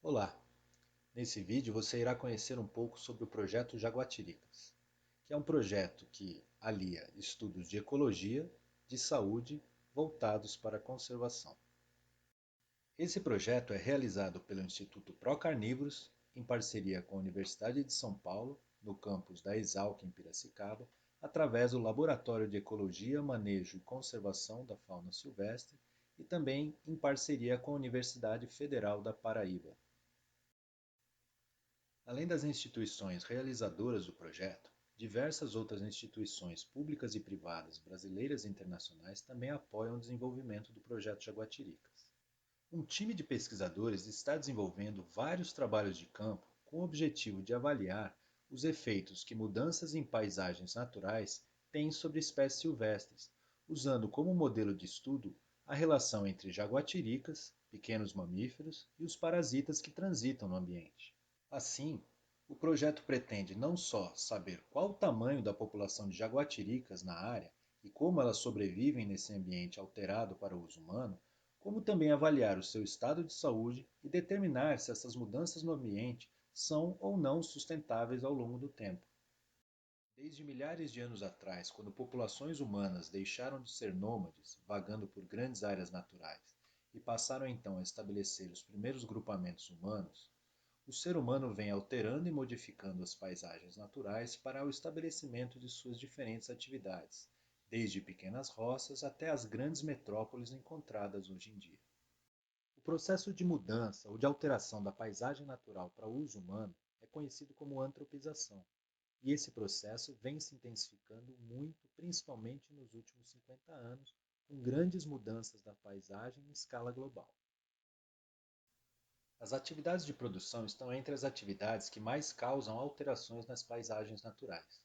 Olá! Nesse vídeo você irá conhecer um pouco sobre o projeto Jaguatiricas, que é um projeto que alia estudos de ecologia, de saúde, voltados para a conservação. Esse projeto é realizado pelo Instituto Procarnívoros, em parceria com a Universidade de São Paulo, no campus da Exalc em Piracicaba, através do Laboratório de Ecologia, Manejo e Conservação da Fauna Silvestre e também em parceria com a Universidade Federal da Paraíba. Além das instituições realizadoras do projeto, diversas outras instituições públicas e privadas brasileiras e internacionais também apoiam o desenvolvimento do projeto Jaguatiricas. Um time de pesquisadores está desenvolvendo vários trabalhos de campo com o objetivo de avaliar os efeitos que mudanças em paisagens naturais têm sobre espécies silvestres, usando como modelo de estudo a relação entre jaguatiricas, pequenos mamíferos, e os parasitas que transitam no ambiente. Assim, o projeto pretende não só saber qual o tamanho da população de jaguatiricas na área e como elas sobrevivem nesse ambiente alterado para o uso humano, como também avaliar o seu estado de saúde e determinar se essas mudanças no ambiente são ou não sustentáveis ao longo do tempo. Desde milhares de anos atrás, quando populações humanas deixaram de ser nômades, vagando por grandes áreas naturais, e passaram então a estabelecer os primeiros grupamentos humanos, o ser humano vem alterando e modificando as paisagens naturais para o estabelecimento de suas diferentes atividades, desde pequenas roças até as grandes metrópoles encontradas hoje em dia. O processo de mudança ou de alteração da paisagem natural para o uso humano é conhecido como antropização, e esse processo vem se intensificando muito, principalmente nos últimos 50 anos, com grandes mudanças da paisagem em escala global. As atividades de produção estão entre as atividades que mais causam alterações nas paisagens naturais.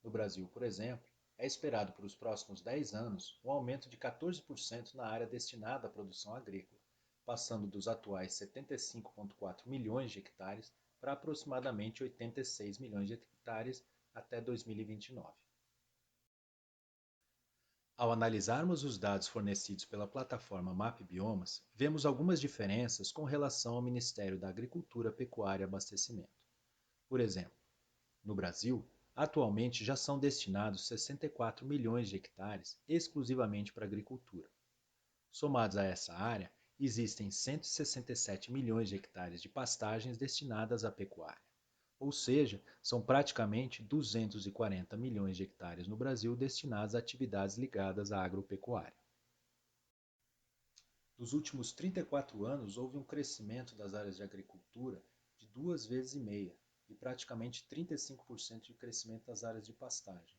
No Brasil, por exemplo, é esperado para os próximos 10 anos um aumento de 14% na área destinada à produção agrícola, passando dos atuais 75,4 milhões de hectares para aproximadamente 86 milhões de hectares até 2029. Ao analisarmos os dados fornecidos pela plataforma MapBiomas, vemos algumas diferenças com relação ao Ministério da Agricultura, Pecuária e Abastecimento. Por exemplo, no Brasil, atualmente já são destinados 64 milhões de hectares exclusivamente para a agricultura. Somados a essa área, existem 167 milhões de hectares de pastagens destinadas à pecuária. Ou seja, são praticamente 240 milhões de hectares no Brasil destinados a atividades ligadas à agropecuária. Nos últimos 34 anos, houve um crescimento das áreas de agricultura de 2,5 vezes e praticamente 35% de crescimento das áreas de pastagem.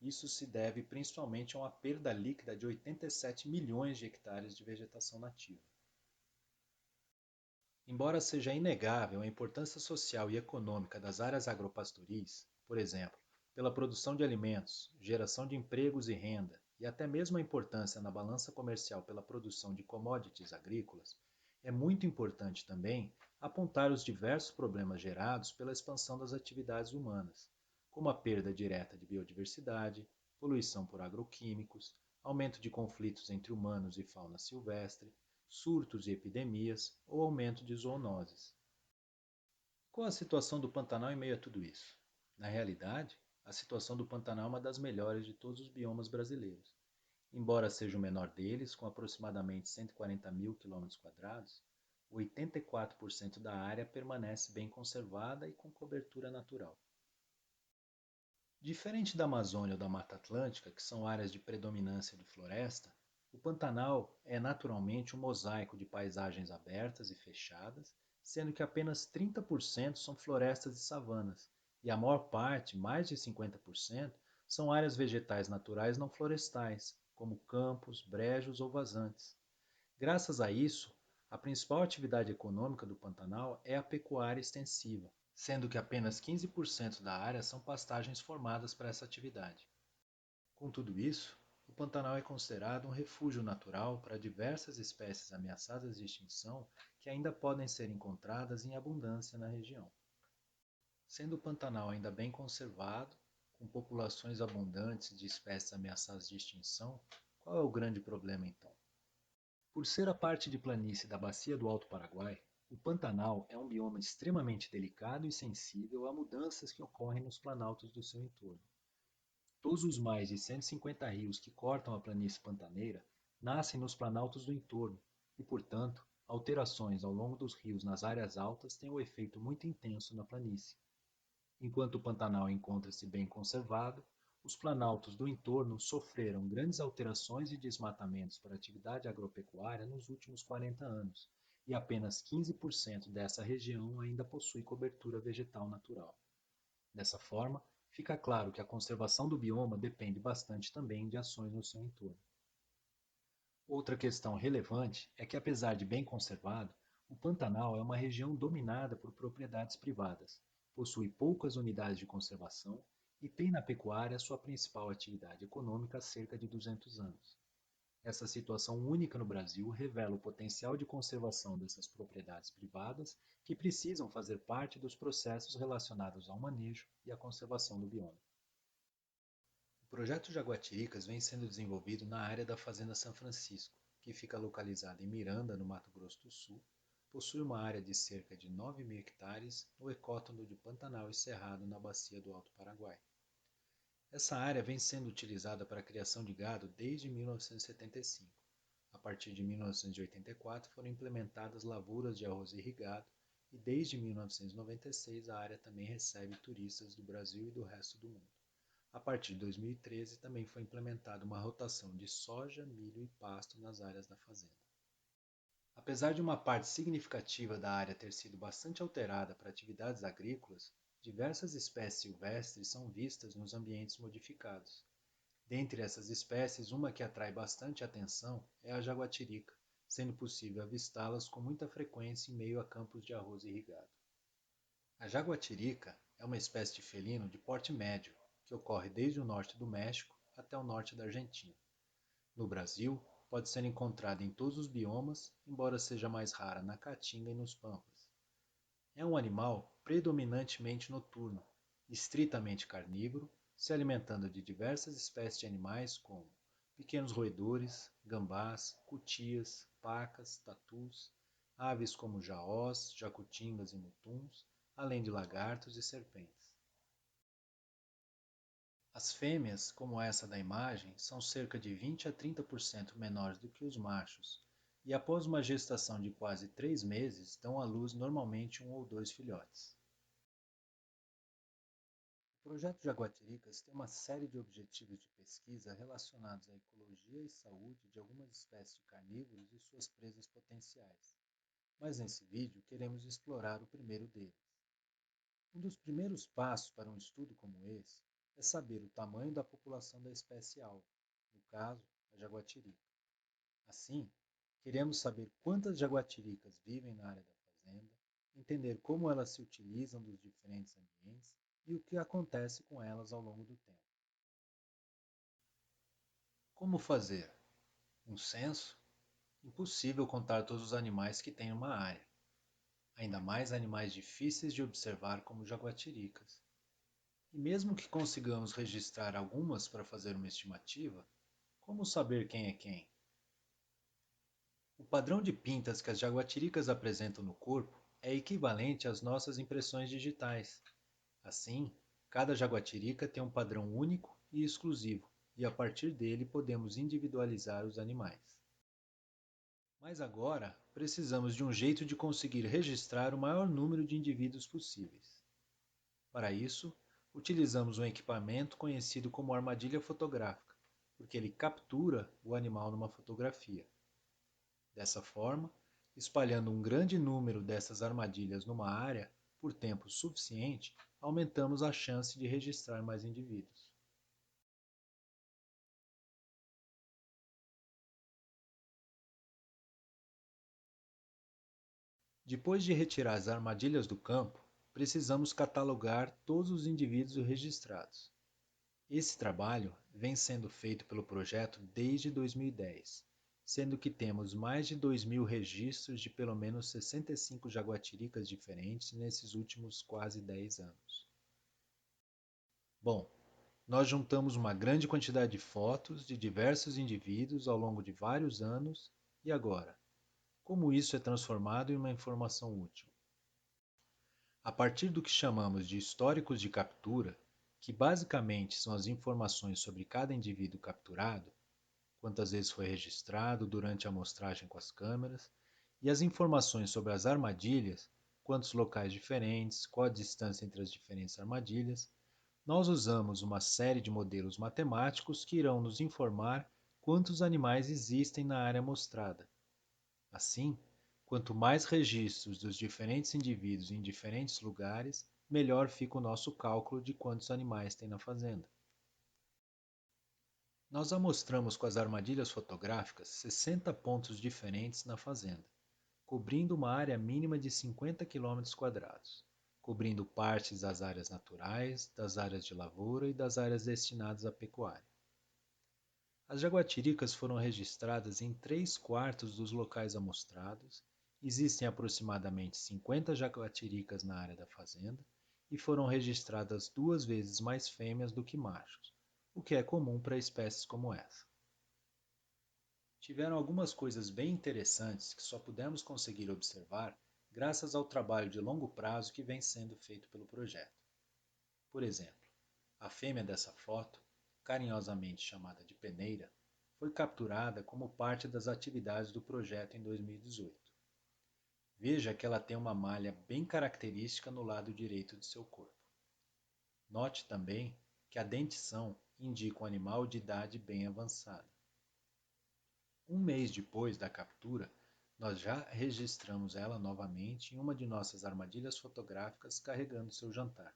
Isso se deve principalmente a uma perda líquida de 87 milhões de hectares de vegetação nativa. Embora seja inegável a importância social e econômica das áreas agropastoris, por exemplo, pela produção de alimentos, geração de empregos e renda, e até mesmo a importância na balança comercial pela produção de commodities agrícolas, é muito importante também apontar os diversos problemas gerados pela expansão das atividades humanas, como a perda direta de biodiversidade, poluição por agroquímicos, aumento de conflitos entre humanos e fauna silvestre, surtos e epidemias ou aumento de zoonoses. Qual a situação do Pantanal em meio a tudo isso? Na realidade, a situação do Pantanal é uma das melhores de todos os biomas brasileiros. Embora seja o menor deles, com aproximadamente 140 mil km², 84% da área permanece bem conservada e com cobertura natural. Diferente da Amazônia ou da Mata Atlântica, que são áreas de predominância de floresta, o Pantanal é naturalmente um mosaico de paisagens abertas e fechadas, sendo que apenas 30% são florestas e savanas, e a maior parte, mais de 50%, são áreas vegetais naturais não florestais, como campos, brejos ou vazantes. Graças a isso, a principal atividade econômica do Pantanal é a pecuária extensiva, sendo que apenas 15% da área são pastagens formadas para essa atividade. Com tudo isso, o Pantanal é considerado um refúgio natural para diversas espécies ameaçadas de extinção que ainda podem ser encontradas em abundância na região. Sendo o Pantanal ainda bem conservado, com populações abundantes de espécies ameaçadas de extinção, qual é o grande problema então? Por ser a parte de planície da Bacia do Alto Paraguai, O Pantanal é um bioma extremamente delicado e sensível a mudanças que ocorrem nos planaltos do seu entorno. Todos os mais de 150 rios que cortam a planície pantaneira nascem nos planaltos do entorno e, portanto, alterações ao longo dos rios nas áreas altas têm um efeito muito intenso na planície. Enquanto o Pantanal encontra-se bem conservado, os planaltos do entorno sofreram grandes alterações e desmatamentos para a atividade agropecuária nos últimos 40 anos, e apenas 15% dessa região ainda possui cobertura vegetal natural. Dessa forma, fica claro que a conservação do bioma depende bastante também de ações no seu entorno. Outra questão relevante é que, apesar de bem conservado, o Pantanal é uma região dominada por propriedades privadas, possui poucas unidades de conservação e tem na pecuária sua principal atividade econômica há cerca de 200 anos. Essa situação única no Brasil revela o potencial de conservação dessas propriedades privadas que precisam fazer parte dos processos relacionados ao manejo e à conservação do bioma. O projeto Jaguatiricas vem sendo desenvolvido na área da Fazenda São Francisco, que fica localizada em Miranda, no Mato Grosso do Sul, possui uma área de cerca de 9.000 hectares no ecótono de Pantanal e Cerrado, na bacia do Alto Paraguai. Essa área vem sendo utilizada para a criação de gado desde 1975. A partir de 1984 foram implementadas lavouras de arroz irrigado e desde 1996 a área também recebe turistas do Brasil e do resto do mundo. A partir de 2013 também foi implementada uma rotação de soja, milho e pasto nas áreas da fazenda. Apesar de uma parte significativa da área ter sido bastante alterada para atividades agrícolas, diversas espécies silvestres são vistas nos ambientes modificados. Dentre essas espécies, uma que atrai bastante atenção é a jaguatirica, sendo possível avistá-las com muita frequência em meio a campos de arroz irrigado. A jaguatirica é uma espécie de felino de porte médio, que ocorre desde o norte do México até o norte da Argentina. No Brasil, pode ser encontrada em todos os biomas, embora seja mais rara na Caatinga e nos Pampas. É um animal predominantemente noturno, estritamente carnívoro, se alimentando de diversas espécies de animais como pequenos roedores, gambás, cutias, pacas, tatus, aves como jaós, jacutingas e mutuns, além de lagartos e serpentes. As fêmeas, como essa da imagem, são cerca de 20 a 30% menores do que os machos, e após uma gestação de quase 3 meses, dão à luz normalmente um ou dois filhotes. O projeto Jaguatiricas tem uma série de objetivos de pesquisa relacionados à ecologia e saúde de algumas espécies de carnívoros e suas presas potenciais, mas nesse vídeo queremos explorar o primeiro deles. Um dos primeiros passos para um estudo como esse é saber o tamanho da população da espécie-alvo, no caso, a jaguatirica. Assim, queremos saber quantas jaguatiricas vivem na área da fazenda, entender como elas se utilizam dos diferentes ambientes e o que acontece com elas ao longo do tempo. Como fazer? Um censo? Impossível contar todos os animais que tem uma área, ainda mais animais difíceis de observar como jaguatiricas. E mesmo que consigamos registrar algumas para fazer uma estimativa, como saber quem é quem? O padrão de pintas que as jaguatiricas apresentam no corpo é equivalente às nossas impressões digitais. Assim, cada jaguatirica tem um padrão único e exclusivo, e a partir dele podemos individualizar os animais. Mas agora, precisamos de um jeito de conseguir registrar o maior número de indivíduos possíveis. Para isso, utilizamos um equipamento conhecido como armadilha fotográfica, porque ele captura o animal numa fotografia. Dessa forma, espalhando um grande número dessas armadilhas numa área por tempo suficiente, aumentamos a chance de registrar mais indivíduos. Depois de retirar as armadilhas do campo, precisamos catalogar todos os indivíduos registrados. Esse trabalho vem sendo feito pelo projeto desde 2010, sendo que temos mais de 2.000 registros de pelo menos 65 jaguatiricas diferentes nesses últimos quase 10 anos. Bom, nós juntamos uma grande quantidade de fotos de diversos indivíduos ao longo de vários anos e agora? Como isso é transformado em uma informação útil? A partir do que chamamos de históricos de captura, que basicamente são as informações sobre cada indivíduo capturado, quantas vezes foi registrado durante a amostragem com as câmeras, e as informações sobre as armadilhas, quantos locais diferentes, qual a distância entre as diferentes armadilhas, nós usamos uma série de modelos matemáticos que irão nos informar quantos animais existem na área amostrada. Assim, quanto mais registros dos diferentes indivíduos em diferentes lugares, melhor fica o nosso cálculo de quantos animais tem na fazenda. Nós amostramos com as armadilhas fotográficas 60 pontos diferentes na fazenda, cobrindo uma área mínima de 50 km², cobrindo partes das áreas naturais, das áreas de lavoura e das áreas destinadas à pecuária. As jaguatiricas foram registradas em 3/4 dos locais amostrados, existem aproximadamente 50 jaguatiricas na área da fazenda e foram registradas 2 vezes mais fêmeas do que machos, o que é comum para espécies como essa. Tiveram algumas coisas bem interessantes que só pudemos conseguir observar graças ao trabalho de longo prazo que vem sendo feito pelo projeto. Por exemplo, a fêmea dessa foto, carinhosamente chamada de peneira, foi capturada como parte das atividades do projeto em 2018. Veja que ela tem uma malha bem característica no lado direito de seu corpo. Note também que a dentição indica um animal de idade bem avançada. Um mês depois da captura, nós já registramos ela novamente em uma de nossas armadilhas fotográficas carregando seu jantar.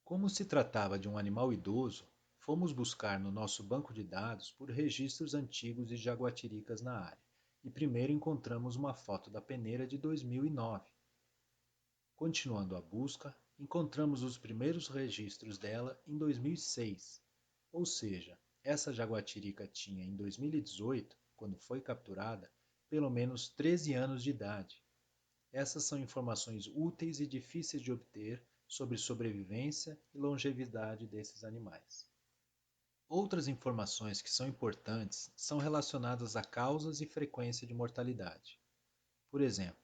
Como se tratava de um animal idoso, fomos buscar no nosso banco de dados por registros antigos de jaguatiricas na área, e primeiro encontramos uma foto da peneira de 2009. Continuando a busca, encontramos os primeiros registros dela em 2006, ou seja, essa jaguatirica tinha em 2018, quando foi capturada, pelo menos 13 anos de idade. Essas são informações úteis e difíceis de obter sobre sobrevivência e longevidade desses animais. Outras informações que são importantes são relacionadas a causas e frequência de mortalidade. Por exemplo,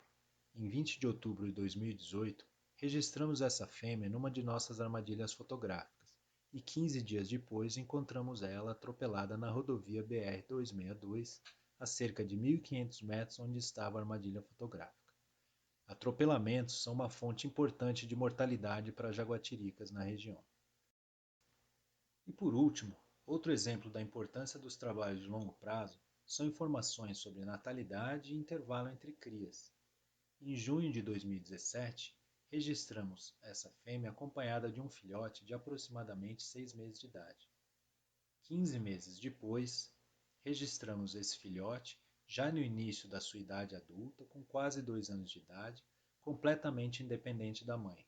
em 20 de outubro de 2018, registramos essa fêmea numa de nossas armadilhas fotográficas e 15 dias depois encontramos ela atropelada na rodovia BR-262, a cerca de 1.500 metros onde estava a armadilha fotográfica. Atropelamentos são uma fonte importante de mortalidade para jaguatiricas na região. E por último, outro exemplo da importância dos trabalhos de longo prazo são informações sobre natalidade e intervalo entre crias. Em junho de 2017, registramos essa fêmea acompanhada de um filhote de aproximadamente 6 meses de idade. 15 meses depois, registramos esse filhote já no início da sua idade adulta, com quase 2 anos de idade, completamente independente da mãe.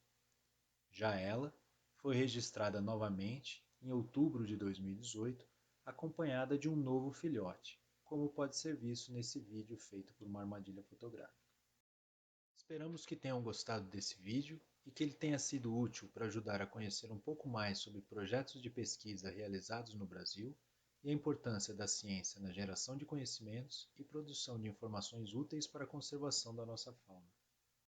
Já ela foi registrada novamente em outubro de 2018, acompanhada de um novo filhote, como pode ser visto nesse vídeo feito por uma armadilha fotográfica. Esperamos que tenham gostado desse vídeo e que ele tenha sido útil para ajudar a conhecer um pouco mais sobre projetos de pesquisa realizados no Brasil e a importância da ciência na geração de conhecimentos e produção de informações úteis para a conservação da nossa fauna.